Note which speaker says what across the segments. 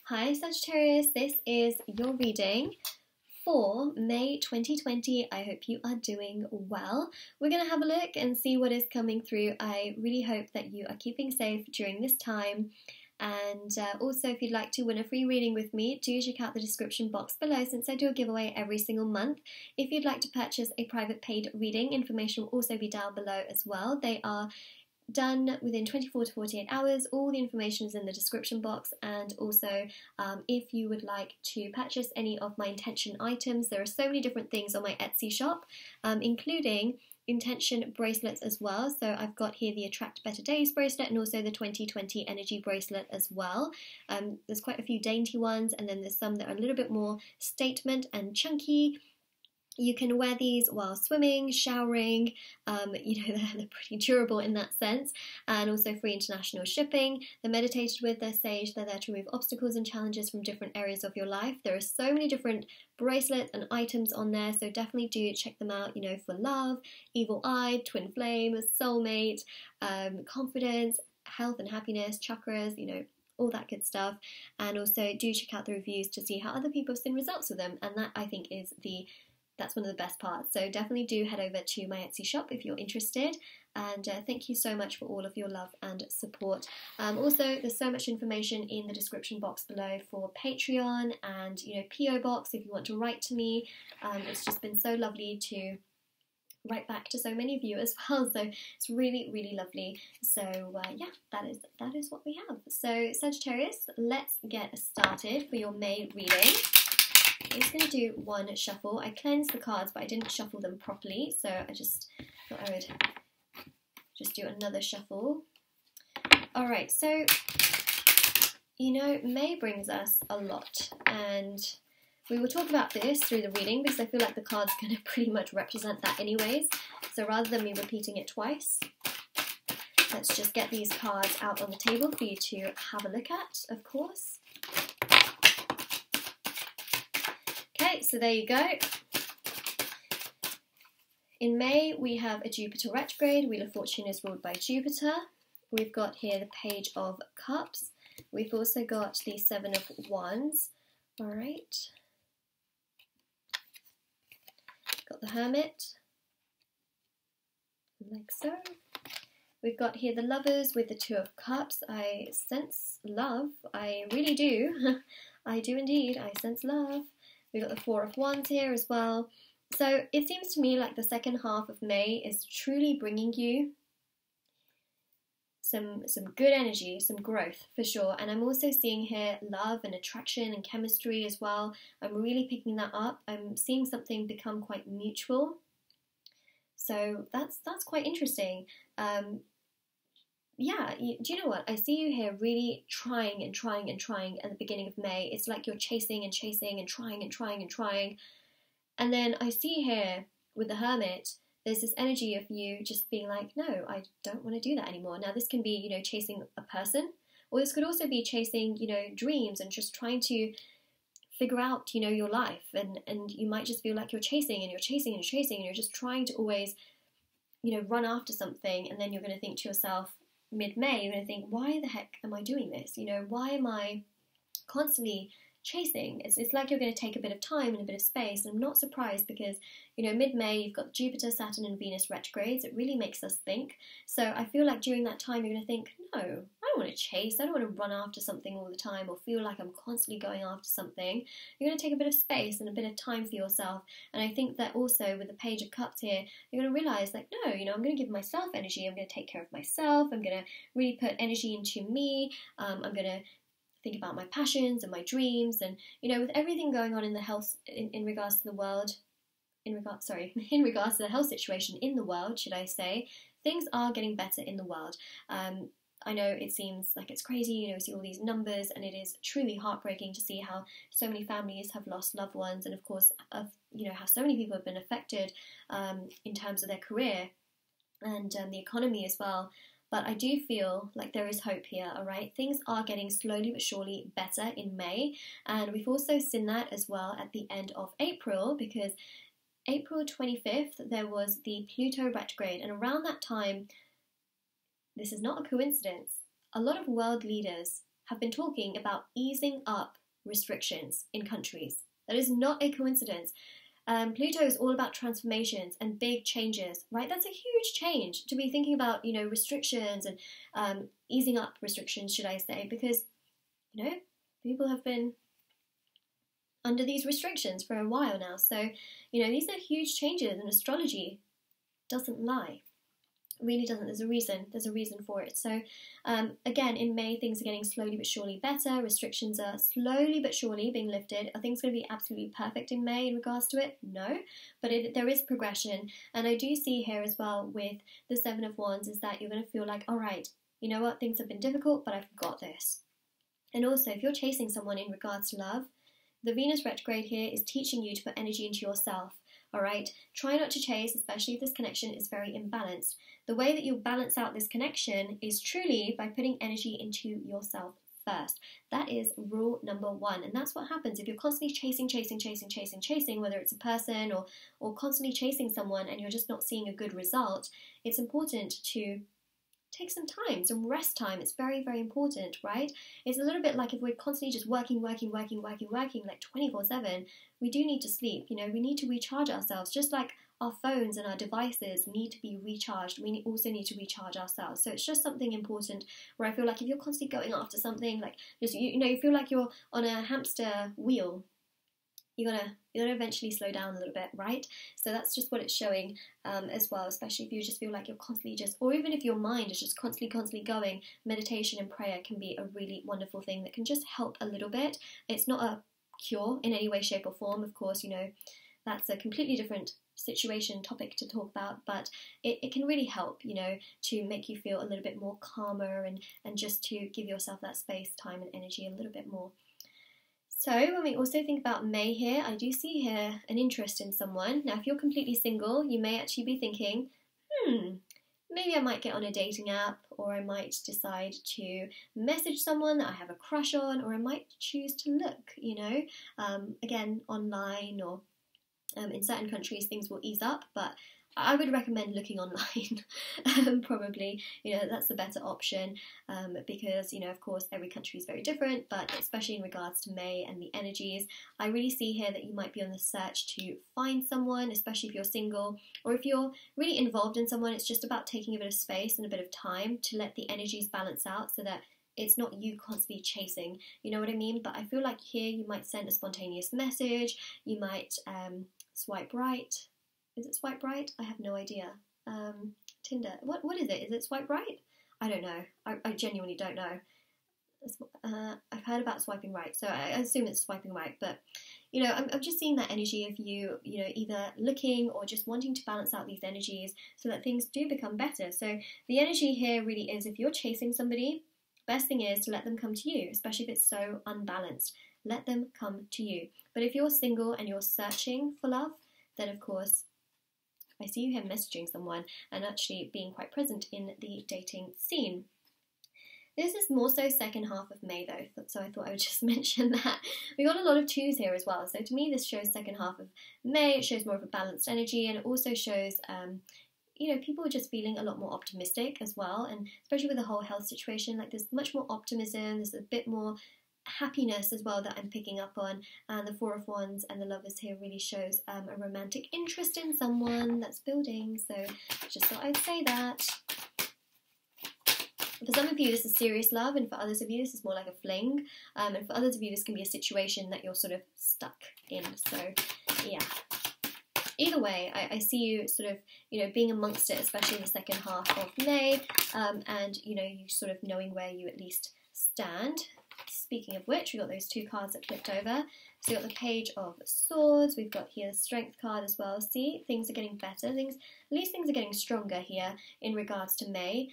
Speaker 1: Hi Sagittarius, this is your reading for May 2020. I hope you are doing well. We're going to have a look and see what is coming through. I really hope that you are keeping safe during this time. And also, if you'd like to win a free reading with me, do check out the description box below since I do a giveaway every single month. If you'd like to purchase a private paid reading, information will also be down below as well. They are done within 24 to 48 hours. All the information is in the description box, and also if you would like to purchase any of my intention items, there are so many different things on my Etsy shop, including intention bracelets as well. So I've got here the Attract Better Days bracelet and also the 2020 energy bracelet as well. There's quite a few dainty ones, and then there's some that are a little bit more statement and chunky. You can wear these while swimming, showering, they're pretty durable in that sense, and also free international shipping. They're meditated with, they're sage, they're there to remove obstacles and challenges from different areas of your life. There are so many different bracelets and items on there, so definitely do check them out, for love, evil eye, twin flame, soulmate, confidence, health and happiness, chakras, all that good stuff. And also do check out the reviews to see how other people have seen results with them, and that I think is that's one of the best parts. So definitely do head over to my Etsy shop if you're interested. And thank you so much for all of your love and support. Also, there's so much information in the description box below for Patreon and, PO Box if you want to write to me. It's just been so lovely to write back to so many of you as well. So it's really, really lovely. So yeah, that is what we have. So Sagittarius, let's get started for your May reading. I'm just going to do one shuffle. I cleansed the cards, but I didn't shuffle them properly, so I just thought I would just do another shuffle. Alright, so, May brings us a lot, and we will talk about this through the reading because I feel like the card's going to pretty much represent that anyways. So rather than me repeating it twice, let's just get these cards out on the table for you to have a look at, of course. Okay, so there you go. In May, we have a Jupiter retrograde. Wheel of Fortune is ruled by Jupiter. We've got here the Page of Cups. We've also got the Seven of Wands. All right. Got the Hermit, like so. We've got here the Lovers with the Two of Cups. I sense love. I really do. I do indeed. I sense love. We've got the Four of Wands here as well. So it seems to me like the second half of May is truly bringing you some good energy, some growth for sure. And I'm also seeing here love and attraction and chemistry as well. I'm really picking that up. I'm seeing something become quite mutual. So that's quite interesting. Yeah, do you know what? I see you here really trying and trying and trying at the beginning of May. It's like you're chasing and chasing and trying and trying and trying. And then I see here with the Hermit, there's this energy of you just being like, no, I don't want to do that anymore. Now this can be, chasing a person, or this could also be chasing, dreams and just trying to figure out, your life. And you might just feel like you're chasing and you're chasing and you're chasing and you're just trying to always, run after something. And then you're going to think to yourself, mid-May, you're going to think, why the heck am I doing this? Why am I constantly chasing? It's like you're going to take a bit of time and a bit of space. And I'm not surprised because, mid-May, you've got Jupiter, Saturn and Venus retrogrades. It really makes us think. So I feel like during that time, you're going to think, no, I don't want to chase. I don't want to run after something all the time or feel like I'm constantly going after something. You're going to take a bit of space and a bit of time for yourself. And I think that also with the Page of Cups here, you're going to realize like, no, I'm going to give myself energy. I'm going to take care of myself. I'm going to really put energy into me. I'm going to think about my passions and my dreams, and with everything going on in the health in regards to the world, in regards to the health situation in the world, should I say, things are getting better in the world. I know it seems like it's crazy, we see all these numbers, and it is truly heartbreaking to see how so many families have lost loved ones, and of course, how so many people have been affected in terms of their career and the economy as well. But I do feel like there is hope here, all right? Things are getting slowly but surely better in May. And we've also seen that as well at the end of April, because April 25th, there was the Pluto retrograde. And around that time, this is not a coincidence, a lot of world leaders have been talking about easing up restrictions in countries. That is not a coincidence. Pluto is all about transformations and big changes, right? That's a huge change to be thinking about, you know, restrictions and easing up restrictions, should I say, because, you know, people have been under these restrictions for a while now. So, you know, these are huge changes, and astrology doesn't lie. It really doesn't. There's a reason for it. So again, in May, things are getting slowly but surely better. Restrictions are slowly but surely being lifted. Are things going to be absolutely perfect in May in regards to it? No, but there is progression. And I do see here as well with the Seven of Wands is that you're going to feel like, all right, you know what, things have been difficult, but I've got this. And also, if you're chasing someone in regards to love, the Venus retrograde here is teaching you to put energy into yourself. All right, try not to chase, especially if this connection is very imbalanced. The way that you'll balance out this connection is truly by putting energy into yourself first. That is rule number one. And that's what happens if you're constantly chasing, whether it's a person or constantly chasing someone and you're just not seeing a good result. It's important to take some time, some rest time. It's very, very important, right? It's a little bit like if we're constantly just working like 24/7, we do need to sleep. You know, we need to recharge ourselves, just like our phones and our devices need to be recharged. We also need to recharge ourselves. So it's just something important where I feel like if you're constantly going after something, like just, you know, you feel like you're on a hamster wheel, you're gonna eventually slow down a little bit, right? So that's just what it's showing as well, especially if you just feel like you're constantly or even if your mind is just constantly going, meditation and prayer can be a really wonderful thing that can just help a little bit. It's not a cure in any way, shape or form, of course, you know, that's a completely different topic to talk about, but it can really help, you know, to make you feel a little bit more calmer and just to give yourself that space, time and energy a little bit more. So when we also think about May here, I do see here an interest in someone. Now, if you're completely single, you may actually be thinking, maybe I might get on a dating app, or I might decide to message someone that I have a crush on, or I might choose to look, you know, again, online or in certain countries things will ease up, but I would recommend looking online. Probably, you know, that's the better option because, you know, of course, every country is very different, but especially in regards to May and the energies, I really see here that you might be on the search to find someone, especially if you're single, or if you're really involved in someone. It's just about taking a bit of space and a bit of time to let the energies balance out so that it's not you constantly chasing, you know what I mean? But I feel like here you might send a spontaneous message, you might swipe right. Is it swipe right? I have no idea. Tinder. What is it? Is it swipe right? I don't know. I genuinely don't know. I've heard about swiping right, so I assume it's swiping right. But, you know, I'm just seeing that energy of you know, either looking or just wanting to balance out these energies so that things do become better. So the energy here really is, if you're chasing somebody, best thing is to let them come to you, especially if it's so unbalanced. Let them come to you. But if you're single and you're searching for love, then of course, I see you here messaging someone and actually being quite present in the dating scene. This is more so second half of May though, so I thought I would just mention that. We got a lot of twos here as well, so to me this shows second half of May. It shows more of a balanced energy, and it also shows you know, people are just feeling a lot more optimistic as well, and especially with the whole health situation, like there's much more optimism, there's a bit more happiness as well that I'm picking up on, and the Four of Wands and the Lovers here really shows a romantic interest in someone that's building, so just thought I'd say that. For some of you this is serious love, and for others of you this is more like a fling, and for others of you this can be a situation that you're sort of stuck in, so yeah. Either way, I see you sort of, you know, being amongst it, especially in the second half of May, and, you know, you sort of knowing where you at least stand. Speaking of which, we've got those two cards that flipped over. So we've got the Page of Swords, we've got here the Strength card as well. See, things are getting better, at least things are getting stronger here in regards to May.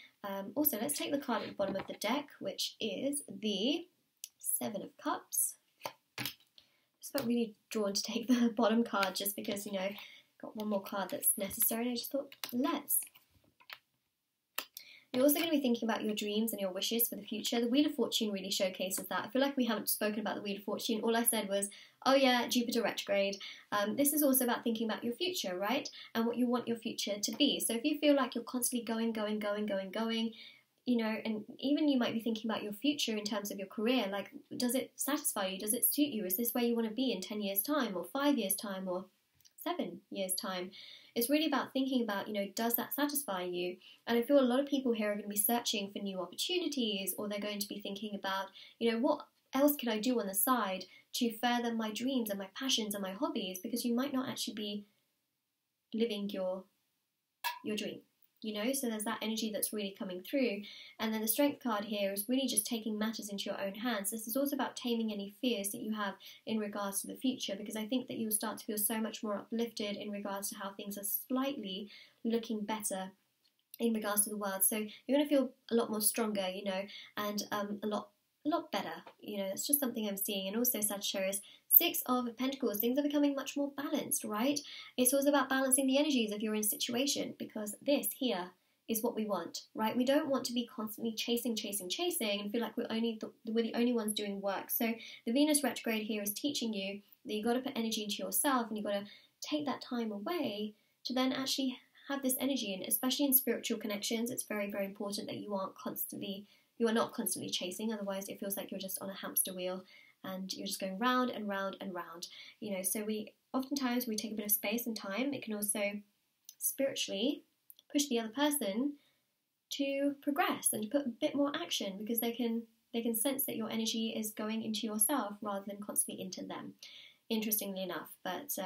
Speaker 1: Also, let's take the card at the bottom of the deck, which is the Seven of Cups. Just felt really drawn to take the bottom card just because, you know, got one more card that's necessary, and I just thought, let's. You're also going to be thinking about your dreams and your wishes for the future. The Wheel of Fortune really showcases that. I feel like we haven't spoken about the Wheel of Fortune. All I said was, oh yeah, Jupiter retrograde. This is also about thinking about your future, right? And what you want your future to be. So if you feel like you're constantly going, you know, and even you might be thinking about your future in terms of your career, like, does it satisfy you? Does it suit you? Is this where you want to be in 10 years' time, or 5 years' time, or 7 years' time? It's really about thinking about, you know, does that satisfy you? And I feel a lot of people here are going to be searching for new opportunities, or they're going to be thinking about, you know, what else can I do on the side to further my dreams and my passions and my hobbies, because you might not actually be living your dream. You know, so there's that energy that's really coming through. And then the Strength card here is really just taking matters into your own hands. This is also about taming any fears that you have in regards to the future, because I think that you'll start to feel so much more uplifted in regards to how things are slightly looking better in regards to the world. So you're going to feel a lot more stronger, you know, and a lot better. You know, that's just something I'm seeing. And also, Sagittarius, 6 of Pentacles, things are becoming much more balanced, right? It's also about balancing the energies if you're in a situation, because this here is what we want, right? We don't want to be constantly chasing and feel like we're the only ones doing work. So the Venus retrograde here is teaching you that you've got to put energy into yourself, and you've got to take that time away to then actually have this energy. And especially in spiritual connections, it's very, very important that you are not constantly chasing. Otherwise it feels like you're just on a hamster wheel and you're just going round and round and round, you know. So oftentimes we take a bit of space and time. It can also spiritually push the other person to progress and to put a bit more action, because they can sense that your energy is going into yourself rather than constantly into them, interestingly enough. But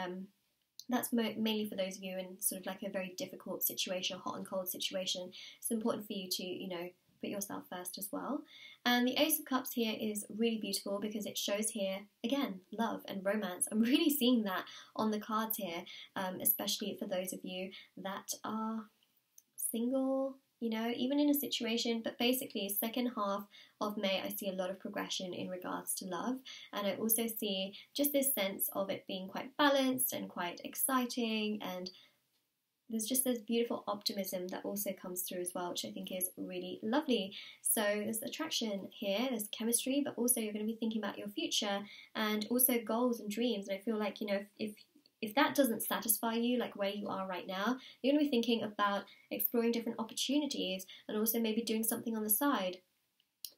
Speaker 1: that's mainly for those of you in sort of like a very difficult situation, a hot and cold situation. It's important for you to, you know, put yourself first as well. And the Ace of Cups here is really beautiful because it shows here, again, love and romance. I'm really seeing that on the cards here, especially for those of you that are single, you know, even in a situation. But basically, second half of May, I see a lot of progression in regards to love. And I also see just this sense of it being quite balanced and quite exciting, and there's just this beautiful optimism that also comes through as well, which I think is really lovely. So there's attraction here, there's chemistry, but also you're going to be thinking about your future and also goals and dreams. And I feel like, you know, if that doesn't satisfy you, like where you are right now, you're going to be thinking about exploring different opportunities and also maybe doing something on the side,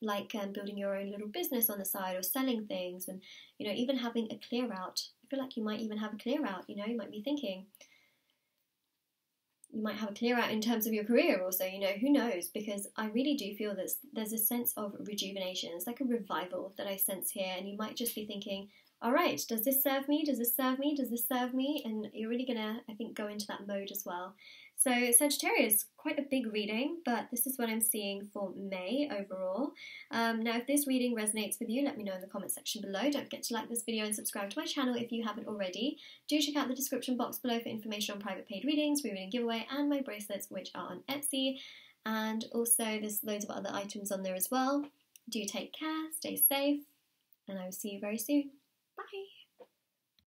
Speaker 1: like building your own little business on the side, or selling things, and, you know, even having a clear out. I feel like you might even have a clear out, you know, you might be thinking, you might have a clear out in terms of your career also, you know, who knows, because I really do feel that there's a sense of rejuvenation. It's like a revival that I sense here, and you might just be thinking, all right, does this serve me? Does this serve me? Does this serve me? And you're really gonna, I think, go into that mode as well. So Sagittarius, quite a big reading, but this is what I'm seeing for May overall. Now, if this reading resonates with you, let me know in the comment section below. Don't forget to like this video and subscribe to my channel if you haven't already. Do check out the description box below for information on private paid readings, free reading giveaway, and my bracelets, which are on Etsy. And also there's loads of other items on there as well. Do take care, stay safe, and I will see you very soon.